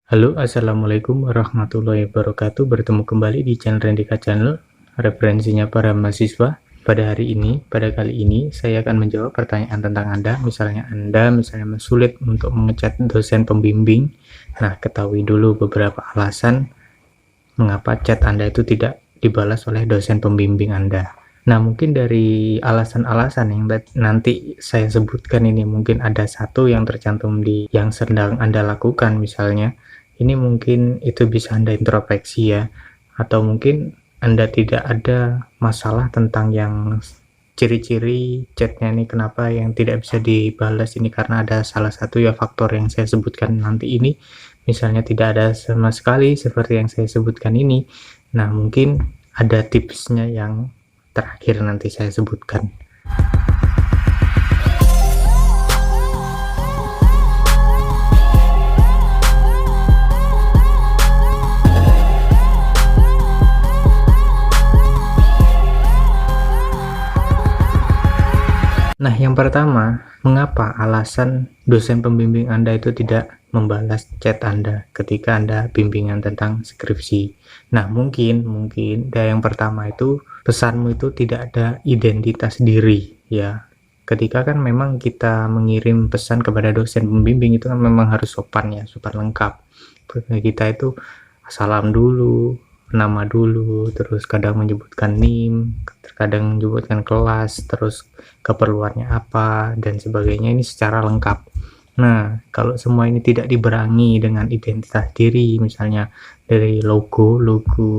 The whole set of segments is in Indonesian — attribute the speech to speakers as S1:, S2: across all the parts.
S1: Halo, assalamualaikum warahmatullahi wabarakatuh. Bertemu kembali di channel Rendika Channel, referensinya para mahasiswa. Pada kali ini, saya akan menjawab pertanyaan tentang Anda. Anda sulit untuk mengecat dosen pembimbing. Nah, ketahui dulu beberapa alasan mengapa chat Anda itu tidak dibalas oleh dosen pembimbing Anda. Nah, mungkin dari alasan-alasan yang nanti saya sebutkan ini, mungkin ada satu yang tercantum di yang sedang Anda lakukan misalnya. Ini mungkin itu bisa Anda introspeksi ya, atau mungkin Anda tidak ada masalah tentang yang ciri-ciri chatnya ini kenapa yang tidak bisa dibalas ini, karena ada salah satu ya faktor yang saya sebutkan nanti ini, misalnya tidak ada sama sekali seperti yang saya sebutkan ini. Nah, mungkin ada tipsnya yang terakhir nanti saya sebutkan. Nah, yang pertama, mengapa alasan dosen pembimbing Anda itu tidak membalas chat Anda ketika Anda bimbingan tentang skripsi? Nah, mungkin yang pertama itu pesanmu itu tidak ada identitas diri ya. Ketika kan memang kita mengirim pesan kepada dosen pembimbing itu kan memang harus sopan ya, sopan lengkap. Kita itu salam dulu, nama dulu, terus kadang menyebutkan NIM, terkadang menyebutkan kelas, terus keperluannya apa, dan sebagainya, ini secara lengkap. Nah, kalau semua ini tidak dibarengi dengan identitas diri, misalnya dari logo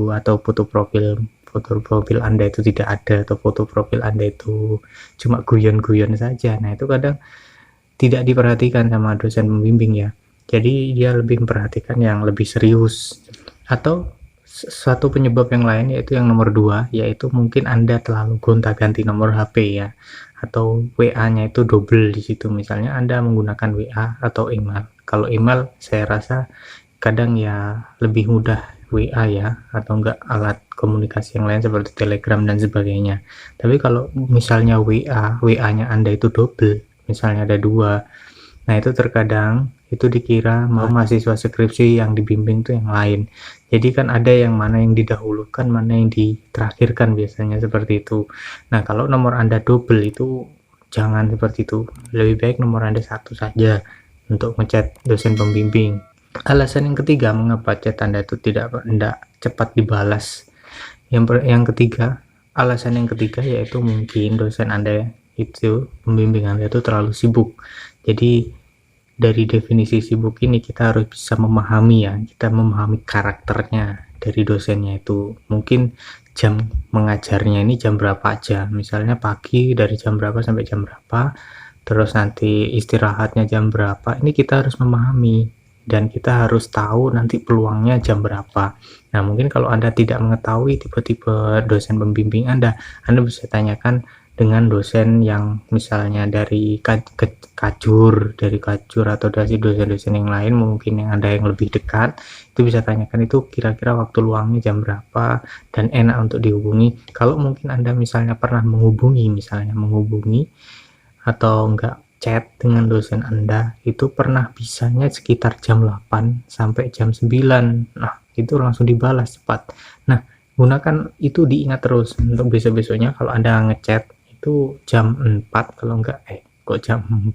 S1: atau foto profil Anda itu tidak ada, atau foto profil Anda itu cuma guyon-guyon saja. Nah, itu kadang tidak diperhatikan sama dosen pembimbing ya. Jadi dia lebih memperhatikan yang lebih serius. Atau suatu penyebab yang lain, yaitu yang nomor 2, yaitu mungkin Anda terlalu gonta-ganti nomor HP ya, atau WA-nya itu double di situ. Misalnya Anda menggunakan WA atau email. Kalau email saya rasa kadang ya lebih mudah WA ya, atau enggak alat komunikasi yang lain seperti Telegram dan sebagainya. Tapi kalau misalnya WA-nya Anda itu double, misalnya ada 2, nah itu terkadang itu dikira mahasiswa skripsi yang dibimbing tuh yang lain. Jadi kan ada yang mana yang didahulukan, mana yang diterakhirkan, biasanya seperti itu. Nah, kalau nomor Anda double itu jangan seperti itu. Lebih baik nomor Anda satu saja untuk ngechat dosen pembimbing. Alasan yang ketiga mengapa chat Anda itu tidak cepat dibalas. Alasan yang ketiga yaitu mungkin dosen Anda itu, pembimbing Anda itu terlalu sibuk. Jadi dari definisi sibuk ini kita harus bisa memahami ya, kita memahami karakternya dari dosennya itu. Mungkin jam mengajarnya ini jam berapa aja, misalnya pagi dari jam berapa sampai jam berapa, terus nanti istirahatnya jam berapa, ini kita harus memahami dan kita harus tahu nanti peluangnya jam berapa. Nah, mungkin kalau Anda tidak mengetahui tipe-tipe dosen pembimbing Anda bisa tanyakan dengan dosen yang misalnya dari kajur atau dari dosen-dosen yang lain, mungkin yang ada yang lebih dekat, itu bisa tanyakan itu kira-kira waktu luangnya jam berapa dan enak untuk dihubungi. Kalau mungkin Anda misalnya pernah menghubungi atau enggak chat dengan dosen Anda, itu pernah bisanya sekitar jam 8 sampai jam 9. Nah, itu langsung dibalas cepat. Nah, gunakan itu, diingat terus untuk besok-besoknya kalau Anda ngechat itu jam 4, kalau enggak jam 4,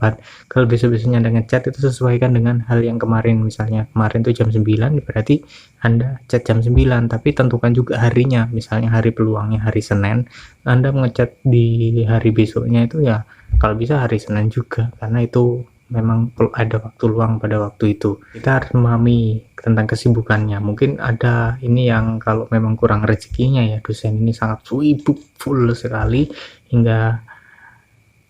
S1: kalau besok-besoknya Anda ngechat itu sesuaikan dengan hal yang kemarin. Misalnya kemarin tuh jam 9, berarti Anda chat jam 9, tapi tentukan juga harinya. Misalnya hari peluangnya hari Senin, Anda ngechat di hari besoknya itu ya kalau bisa hari Senin juga, karena itu memang ada waktu luang pada waktu itu. Kita harus memahami tentang kesibukannya. Mungkin ada ini yang kalau memang kurang rezekinya ya, dosen ini sangat sibuk full sekali hingga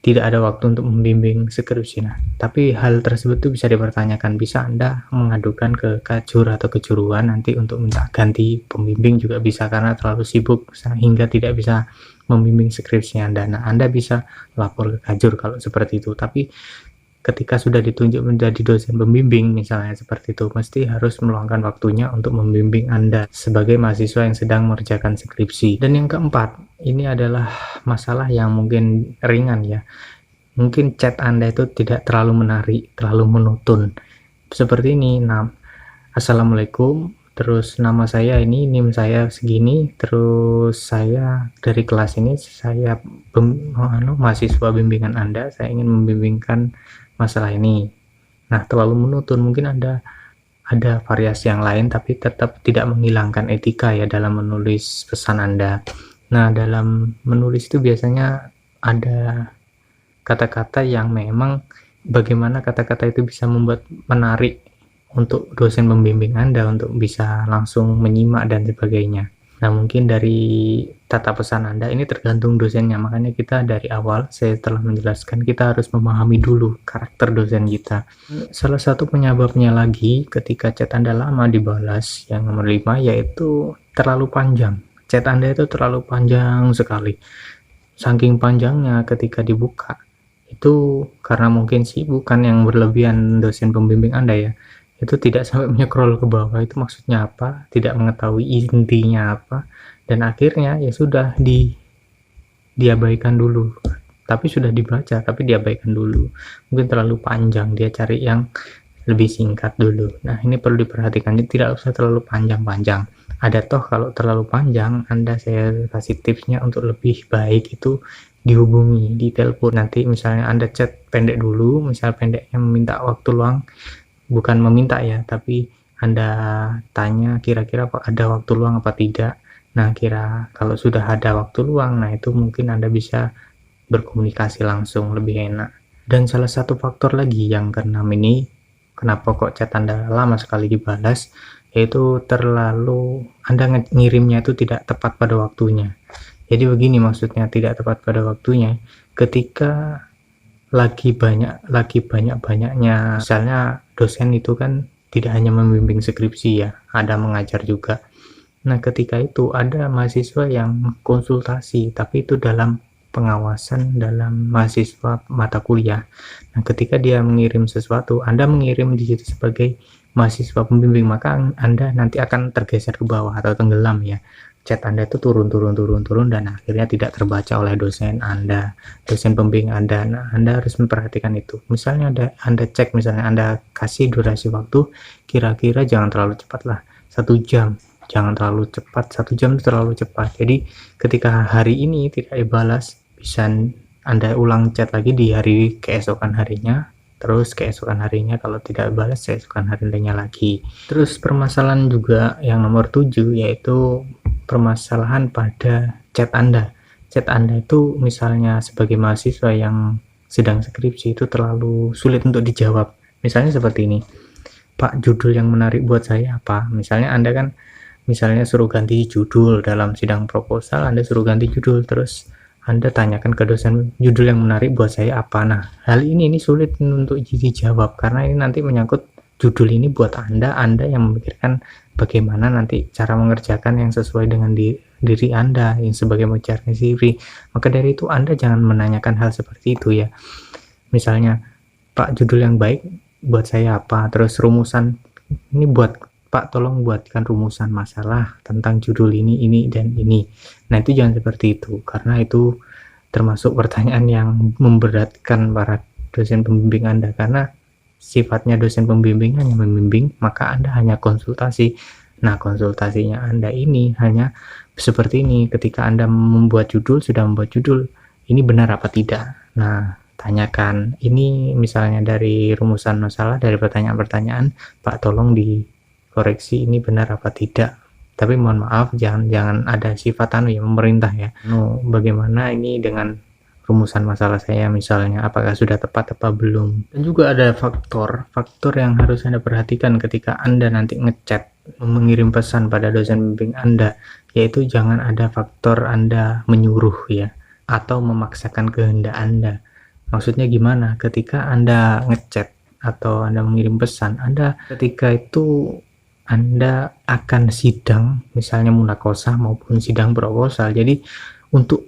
S1: tidak ada waktu untuk membimbing skripsi. Nah, tapi hal tersebut tuh bisa dipertanyakan, bisa Anda mengadukan ke kajur atau kejuruan nanti untuk minta ganti pembimbing juga bisa, karena terlalu sibuk sehingga tidak bisa membimbing skripsi Anda. Nah, Anda bisa lapor ke kajur kalau seperti itu. Tapi ketika sudah ditunjuk menjadi dosen pembimbing misalnya seperti itu, mesti harus meluangkan waktunya untuk membimbing Anda sebagai mahasiswa yang sedang mengerjakan skripsi. Dan yang keempat, ini adalah masalah yang mungkin ringan ya. Mungkin chat Anda itu tidak terlalu menarik, terlalu monoton. Seperti ini, nah, Assalamualaikum, terus nama saya ini, NIM saya segini, terus saya dari kelas ini, saya mahasiswa bimbingan Anda, saya ingin membimbingkan masalah ini. Nah, terlalu monoton, mungkin ada variasi yang lain, tapi tetap tidak menghilangkan etika ya dalam menulis pesan Anda. Nah, dalam menulis itu biasanya ada kata-kata yang memang bagaimana kata-kata itu bisa membuat menarik untuk dosen pembimbing Anda untuk bisa langsung menyimak dan sebagainya. Nah, mungkin dari tata pesan Anda ini tergantung dosennya, makanya kita dari awal saya telah menjelaskan kita harus memahami dulu karakter dosen kita. Salah satu penyebabnya lagi ketika chat Anda lama dibalas, yang nomor 5 yaitu terlalu panjang. Chat Anda itu terlalu panjang sekali. Saking panjangnya ketika dibuka, itu karena mungkin sibuk kan yang berlebihan dosen pembimbing Anda ya, itu tidak sampai menycroll ke bawah, itu maksudnya apa, tidak mengetahui intinya apa, dan akhirnya ya sudah diabaikan dulu, tapi sudah dibaca tapi diabaikan dulu, mungkin terlalu panjang, dia cari yang lebih singkat dulu. Nah, ini perlu diperhatikan, tidak usah terlalu panjang-panjang. Ada toh kalau terlalu panjang, saya kasih tipsnya untuk lebih baik itu dihubungi, di telepon. Nanti misalnya Anda chat pendek dulu, misal pendeknya meminta waktu luang, bukan meminta ya, tapi Anda tanya kira-kira ada waktu luang apa tidak. Nah, kalau sudah ada waktu luang, nah itu mungkin Anda bisa berkomunikasi langsung, lebih enak. Dan salah satu faktor lagi yang keenam ini, kenapa kok chat Anda lama sekali dibalas, yaitu Anda ngirimnya itu tidak tepat pada waktunya. Jadi begini maksudnya tidak tepat pada waktunya, ketika lagi banyak-banyaknya, misalnya dosen itu kan tidak hanya membimbing skripsi ya, ada mengajar juga. Nah, ketika itu ada mahasiswa yang konsultasi, tapi itu dalam pengawasan dalam mahasiswa mata kuliah. Nah, ketika dia mengirim sesuatu, Anda mengirim di situ sebagai mahasiswa pembimbing, maka Anda nanti akan tergeser ke bawah atau tenggelam ya. Chat Anda itu turun dan akhirnya tidak terbaca oleh dosen Anda, dosen pembimbing Anda. Nah, Anda harus memperhatikan itu. Misalnya Anda cek, misalnya Anda kasih durasi waktu, kira-kira jangan terlalu cepat lah, 1 jam. Jangan terlalu cepat, 1 jam itu terlalu cepat. Jadi ketika hari ini tidak dibalas, bisa Anda ulang chat lagi di hari keesokan harinya, terus keesokan harinya kalau tidak balas, keesokan harinya lagi. Terus permasalahan juga yang nomor 7 yaitu permasalahan pada chat Anda. Chat Anda itu misalnya sebagai mahasiswa yang sedang skripsi itu terlalu sulit untuk dijawab. Misalnya seperti ini, Pak, judul yang menarik buat saya apa? Misalnya Anda kan suruh ganti judul dalam sidang proposal, Anda suruh ganti judul, terus Anda tanyakan ke dosen, judul yang menarik buat saya apa? Nah, hal ini sulit untuk dijawab karena ini nanti menyangkut judul ini buat Anda yang memikirkan bagaimana nanti cara mengerjakan yang sesuai dengan diri Anda yang sebagai mengejar CV. Maka dari itu Anda jangan menanyakan hal seperti itu ya. Misalnya, Pak, judul yang baik buat saya apa? Terus rumusan ini buat Pak, tolong buatkan rumusan masalah tentang judul ini dan ini. Nah, itu jangan seperti itu, karena itu termasuk pertanyaan yang memberatkan para dosen pembimbing Anda, karena sifatnya dosen pembimbing hanya membimbing, maka Anda hanya konsultasi. Nah, konsultasinya Anda ini hanya seperti ini, ketika Anda sudah membuat judul, ini benar apa tidak? Nah, tanyakan, ini misalnya dari rumusan masalah, dari pertanyaan-pertanyaan, Pak, tolong dikoreksi ini benar apa tidak. Tapi mohon maaf, jangan ada sifat memerintah ya. Bagaimana ini dengan rumusan masalah saya misalnya, apakah sudah tepat apa belum. Dan juga ada faktor yang harus Anda perhatikan ketika Anda nanti ngechat, mengirim pesan pada dosen pembimbing Anda, yaitu jangan ada faktor Anda menyuruh ya, atau memaksakan kehendak Anda. Maksudnya gimana? Ketika Anda ngechat atau Anda mengirim pesan, ketika itu Anda akan sidang, misalnya munakosah maupun sidang proposal. Jadi untuk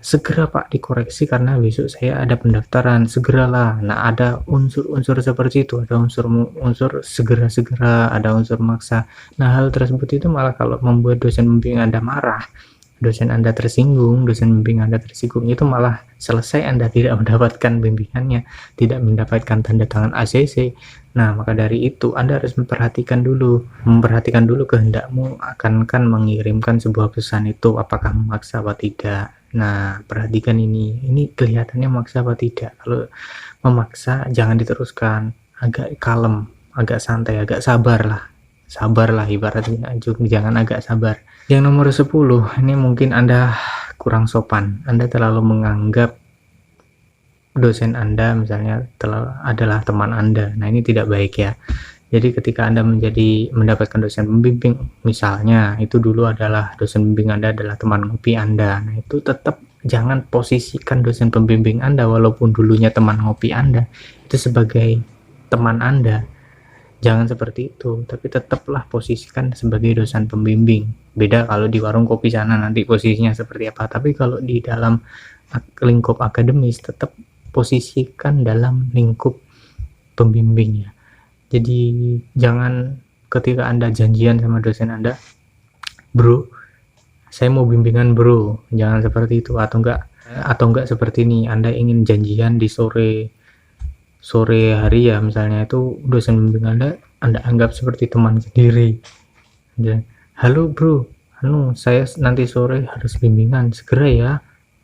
S1: segera Pak dikoreksi karena besok saya ada pendaftaran, segeralah. Nah, ada unsur-unsur seperti itu, ada unsur segera, ada unsur maksa. Nah, hal tersebut itu malah kalau membuat dosen pembimbing Anda marah, dosen Anda tersinggung, dosen bimbing Anda tersinggung, itu malah selesai Anda tidak mendapatkan bimbingannya, tidak mendapatkan tanda tangan ACC. Nah, maka dari itu Anda harus memperhatikan dulu kehendakmu akan mengirimkan sebuah pesan itu apakah memaksa apa tidak. Nah, perhatikan ini kelihatannya memaksa apa tidak. Kalau memaksa jangan diteruskan, agak kalem, agak santai, agak sabarlah ibaratnya, jangan agak sabar. Yang nomor 10, ini mungkin Anda kurang sopan, Anda terlalu menganggap dosen Anda misalnya adalah teman Anda. Nah, ini tidak baik ya. Jadi ketika Anda mendapatkan dosen pembimbing, misalnya itu dulu adalah dosen pembimbing Anda adalah teman ngopi Anda. Nah, itu tetap jangan posisikan dosen pembimbing Anda walaupun dulunya teman ngopi Anda itu sebagai teman Anda. Jangan seperti itu, tapi tetaplah posisikan sebagai dosen pembimbing. Beda kalau di warung kopi sana nanti posisinya seperti apa, tapi kalau di dalam lingkup akademis tetap posisikan dalam lingkup pembimbingnya. Jadi jangan ketika Anda janjian sama dosen Anda, bro, saya mau bimbingan bro, jangan seperti itu. Atau enggak seperti ini, Anda ingin janjian di sore hari ya, misalnya itu dosen bimbing Anda anggap seperti teman sendiri. Dan, halo bro, saya nanti sore harus bimbingan, segera ya,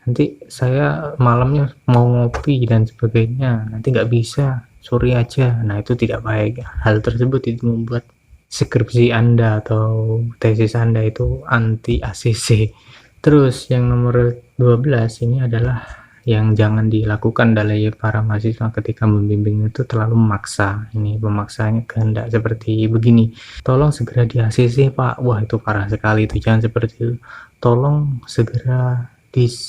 S1: nanti saya malamnya mau ngopi dan sebagainya, nanti nggak bisa, sore aja. Nah, itu tidak baik. Hal tersebut itu membuat skripsi Anda atau tesis Anda itu anti ACC. Terus yang nomor 12 ini adalah yang jangan dilakukan dari para mahasiswa ketika membimbing itu terlalu memaksa. Ini pemaksanya kehendak seperti begini, tolong segera di ACC Pak, wah itu parah sekali itu, jangan seperti itu. Tolong segera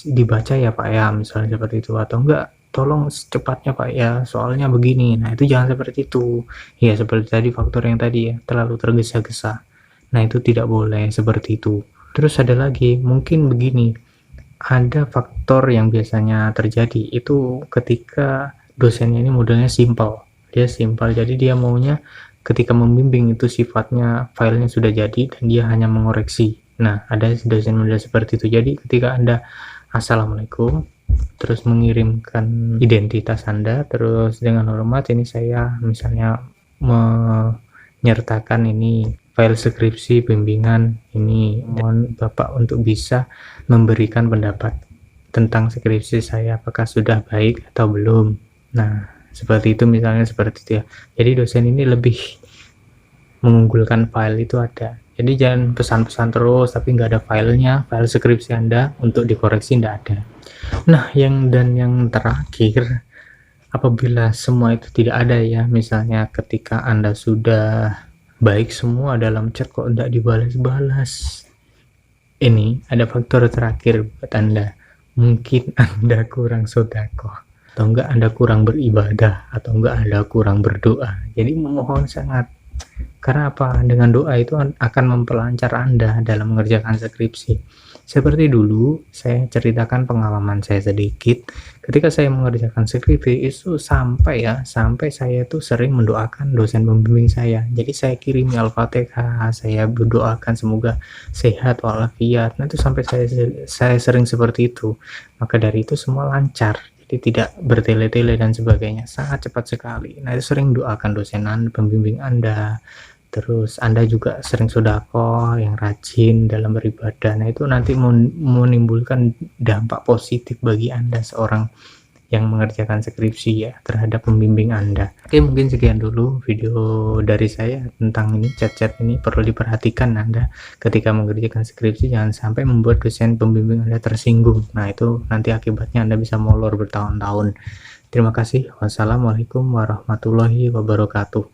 S1: dibaca ya Pak ya, misalnya seperti itu. Atau enggak, tolong secepatnya Pak ya, soalnya begini. Nah, itu jangan seperti itu ya, seperti tadi faktor yang tadi ya, terlalu tergesa-gesa. Nah, itu tidak boleh seperti itu. Terus ada lagi, mungkin begini, ada faktor yang biasanya terjadi itu ketika dosennya ini modelnya simpel, jadi dia maunya ketika membimbing itu sifatnya filenya sudah jadi dan dia hanya mengoreksi. Nah, ada dosen model seperti itu. Jadi ketika Anda assalamualaikum terus mengirimkan identitas Anda, terus dengan hormat ini saya misalnya menyertakan ini file skripsi bimbingan ini, mohon Bapak untuk bisa memberikan pendapat tentang skripsi saya, apakah sudah baik atau belum. Nah, seperti itu misalnya, seperti itu ya. Jadi dosen ini lebih mengunggulkan file itu ada. Jadi jangan pesan-pesan terus tapi nggak ada filenya, file skripsi Anda untuk dikoreksi nggak ada. Nah, yang terakhir, apabila semua itu tidak ada ya, misalnya ketika Anda sudah baik semua dalam chat kok tidak dibalas-balas, ini ada faktor terakhir buat Anda. Mungkin Anda kurang sedekah, atau enggak Anda kurang beribadah, atau enggak Anda kurang berdoa. Jadi memohon sangat, karena apa? Dengan doa itu akan memperlancar Anda dalam mengerjakan skripsi. Seperti dulu saya ceritakan pengalaman saya sedikit ketika saya mengerjakan skripsi itu, sampai saya tuh sering mendoakan dosen pembimbing saya. Jadi saya kirimi Al-Fatihah, saya berdoakan semoga sehat walafiat. Nah, itu sampai saya sering seperti itu. Maka dari itu semua lancar, jadi tidak bertele-tele dan sebagainya, sangat cepat sekali. Nah, itu sering doakan dosen pembimbing Anda. Terus Anda juga sering sedekah, yang rajin dalam beribadah. Nah, itu nanti menimbulkan dampak positif bagi Anda seorang yang mengerjakan skripsi ya, terhadap pembimbing Anda. Oke, mungkin sekian dulu video dari saya tentang ini, chat-chat ini perlu diperhatikan Anda ketika mengerjakan skripsi, jangan sampai membuat dosen pembimbing Anda tersinggung. Nah, itu nanti akibatnya Anda bisa molor bertahun-tahun. Terima kasih. Wassalamualaikum warahmatullahi wabarakatuh.